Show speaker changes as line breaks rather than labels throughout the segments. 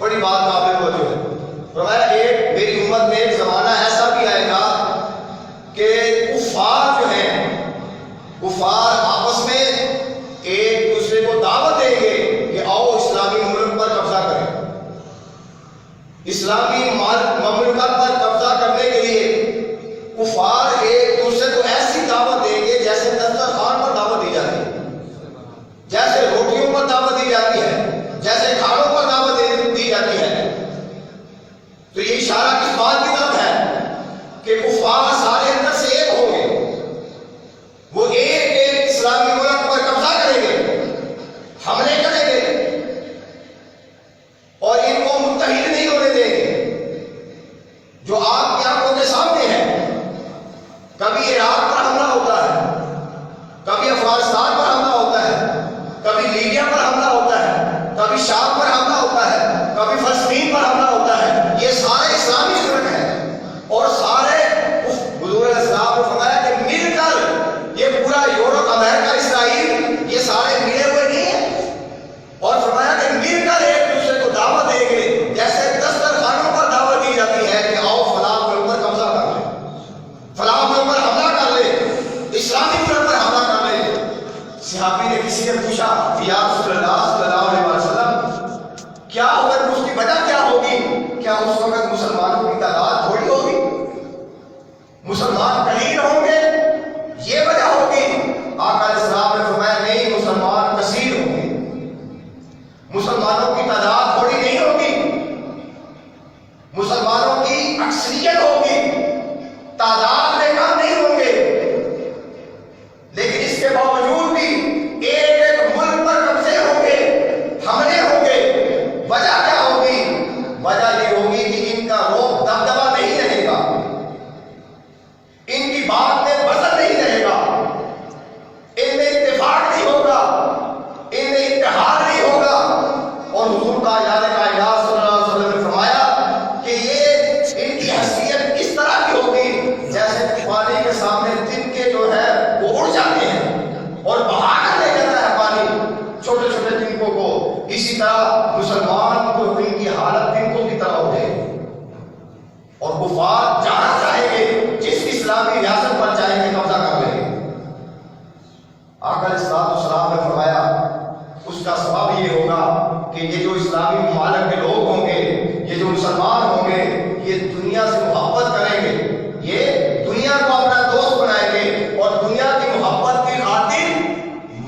بڑی بات قابل توجہ ہے. فرمایا ایک میری امت میں ایک زمانہ ایسا بھی آئے گا کہ کفار جو ہیں، کفار آپس میں ایک دوسرے کو دعوت دیں گے کہ آؤ اسلامی ملک پر قبضہ کریں. اسلامی مملکت پر قبضہ کرنے کے لیے کفار ایک دوسرے کو ایسی دعوت دیں گے جیسے دسترخوان پر دعوت دی جاتی ہے، جیسے روٹیوں پر دعوت دی جاتی ہے، جیسے کھانوں پر دعوت دی جاتی ہے. تو یہ اشارہ کس بات کی طرف ہے کہ کفار سارے اندر سے ایک ہوں گے، وہ ایک ایک اسلامی ملک پر قبضہ کریں گے، حملے کریں گے اور ان کو متحد نہیں ہونے دیں گے. جو آپ کی آنکھوں کے سامنے ہے، کبھی عراق پر حملہ ہوتا ہے، کبھی افغانستان پر حملہ ہوتا ہے، کبھی لیبیا پر حملہ ہوتا ہے، کبھی شام پر حملہ ہوتا ہے، کبھی فلسطین پر حملہ ہوتا ہے. یہ سارے اسلامی ملک ہیں اور سارے حضور علیہ السلام نے فرمایا کہ مل کر یہ پورا یورپ، امریکہ، اسرائیل یہ سارے ملے ہوئے نہیں ہیں. اور فرمایا کہ مل کر ایک دوسرے کو دعوت دیں گے جیسے دسترخوانوں پر دعوت دی جاتی ہے کہ آؤ فلاں ملک پر قبضہ کر لیں، فلاں ملک پر حملہ کر لیں، اسلامی ملک پر حملہ کر لیں. صحابی نے کسی نے پوچھا یا رسول اللہ صلی اللہ علیہ وسلم کیا ہوگا، اس کی وجہ کیا ہوگی؟ کیا اس وقت مسلمانوں کی تعداد تھوڑی ہوگی، مسلمان قلیل ہوں گے، یہ وجہ ہوگی؟ آقا علیہ السلام نے فرمایا نہیں، مسلمان کثیر ہوں گے، مسلمانوں کی تعداد تھوڑی نہیں ہوگی، مسلمانوں کی اکثریت ہوگی، تعداد میں کم نہیں ہوں گے. لیکن اس کے باوجود بھی ایک ایک ملک پر قبضے ہوں گے، حملے ہوں گے. وجہ کیا ہوگی؟ وجہ یہ ہوگی کہ ان کا روب دبدبہ نہیں رہے گا، ان کی بات میں وزن نہیں رہے گا، ان میں اتفاق نہیں ہوگا، ان میں اتحاد نہیں ہوگا. اور حضور کا یاد کائنات صلی اللہ علیہ وسلم نے فرمایا کہ یہ ان کی حیثیت اس طرح کی ہوگی جیسے پانی کے سامنے تنکے جو ہے وہ اڑ جاتے ہیں اور بہا کر لے جاتا ہے پانی چھوٹے چھوٹے تنکوں کو. اسی طرح مسلمان کو ان کی حالت تنکوں کی طرح ہو گئے اور کفار جہاں چاہیں گے، جس اسلامی ریاست پر چاہیں گے قبضہ کر لیں گے. آقا علیہ السلام نے فرمایا اس کا سبب یہ ہوگا کہ یہ جو اسلامی ممالک کے لوگ ہوں گے، یہ جو مسلمان ہوں گے، یہ دنیا سے محبت کریں گے، یہ دنیا کو اپنا دوست بنائیں گے اور دنیا کی محبت کی خاطر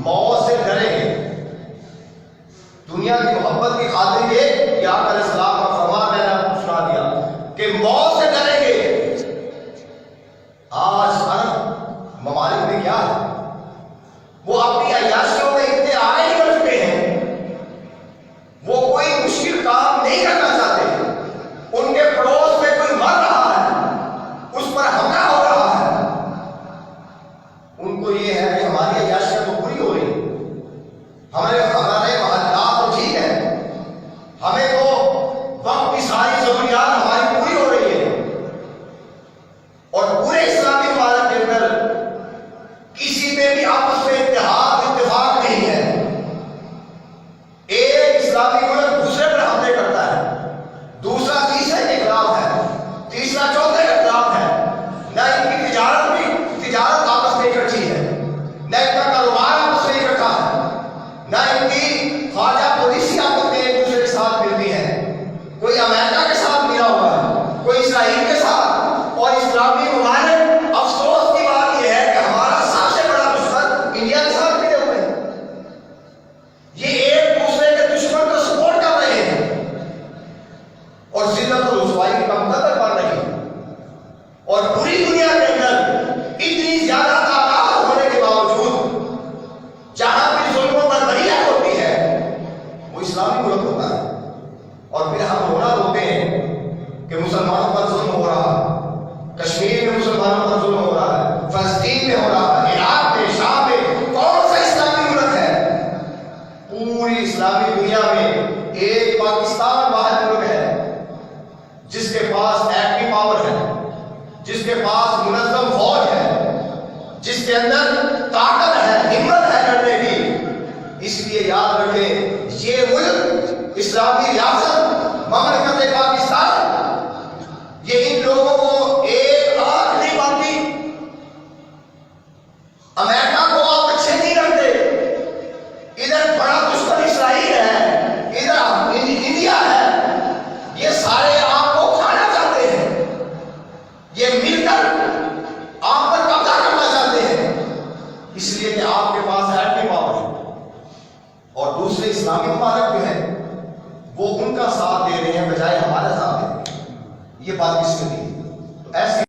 موت سے ڈریں گے. دنیا کی محبت کی خاطر یہ آقا علیہ السلام کا فرمان میں نے سنا دیا کہ موت سے ڈریں گے. آج عرب ممالک میں کیا ہے، وہ اپنی عیاشیوں میں اتنے آگے نکل چکے ہیں، وہ کوئی مشکل کام نہیں کرنا چاہتے. ان کے پڑوس میں کوئی مر رہا ہے، اس پر حملہ ہو رہا ہے، ان کو یہ ہے کہ ہماری عیاشیاں تو پوری ہو رہی، ہمارے محلات تو ٹھیک ہے، ہمیں تو وقت کی ساری ضروریات ہماری پوری ہو رہی ہے. اور پورے اسلامی ممالک کے اندر کسی میں بھی آپس میں اتفاق نہیں ہے. ایک اسلامی ملک دوسرے پر حملے کرتا ہے، دوسرا تیسرے کے خلاف ہے، تیسرا چوتھے کے خلاف ہے. نہ ان کی تجارت آپس میں اکٹھی ہے، نہ ان کا کاروبار آپس میں اکٹھا ہے، نہ ان کی خارجہ پالیسی آپس میں ایک دوسرے کے ساتھ ملتی ہے. کوئی امریکہ کے ساتھ ملا ہوا ہے، کوئی اسرائیل کے ساتھ. اور اسلامی ممالک افسوس کی بات یہ ہے کہ ہمارا سب سے بڑا دشمن انڈیا کے ساتھ ملے ہوئے ہیں. یہ ایک دوسرے کے دشمن کو سپورٹ کر رہے ہیں اور ذلت و رسوائی کا مقدر بن رہی ہے. اور پوری دنیا کے اندر اتنی زیادہ تعداد ہونے کے باوجود جہاں بھی ظلموں پر بریت ہوتی ہے وہ اسلامی ملک ہوتا ہے. اور پھر ہم رونا روتے ہیں کہ مسلمانوں پر ظلم ہو رہا ہے، کشمیر میں مسلمانوں پر ظلم ہو رہا ہے، فلسطین میں ہو رہا ہے، عراق میں، شام میں. کون سا اسلامی ملک ہے؟ پوری اسلامی دنیا میں ایک پاکستان واحد ملک ہے جس کے پاس ایٹمی پاور ہے، جس کے پاس منظم فوج ہے، جس کے اندر طاقت ہے، ہمت ہے لڑنے کی. اس لیے یاد رکھیں یہ ملک اسلامی ریاست امریکہ کو آپ اچھے نہیں رکھتے، ادھر بڑا دشمن اسرائیل ہے، ادھر انڈیا ہے، یہ سارے آپ کو کھانا چاہتے ہیں، یہ مل کر آپ پر قبضہ کرنا چاہتے ہیں، اس لیے کہ آپ کے پاس ایٹمی پاور ہے اور دوسرے اسلامی ممالک بھی ہیں، وہ ان کا ساتھ دے رہے ہیں بجائے ہمارا ساتھ دے رہے ہیں۔ یہ بات کس میں نہیں ہے؟ تو ایسی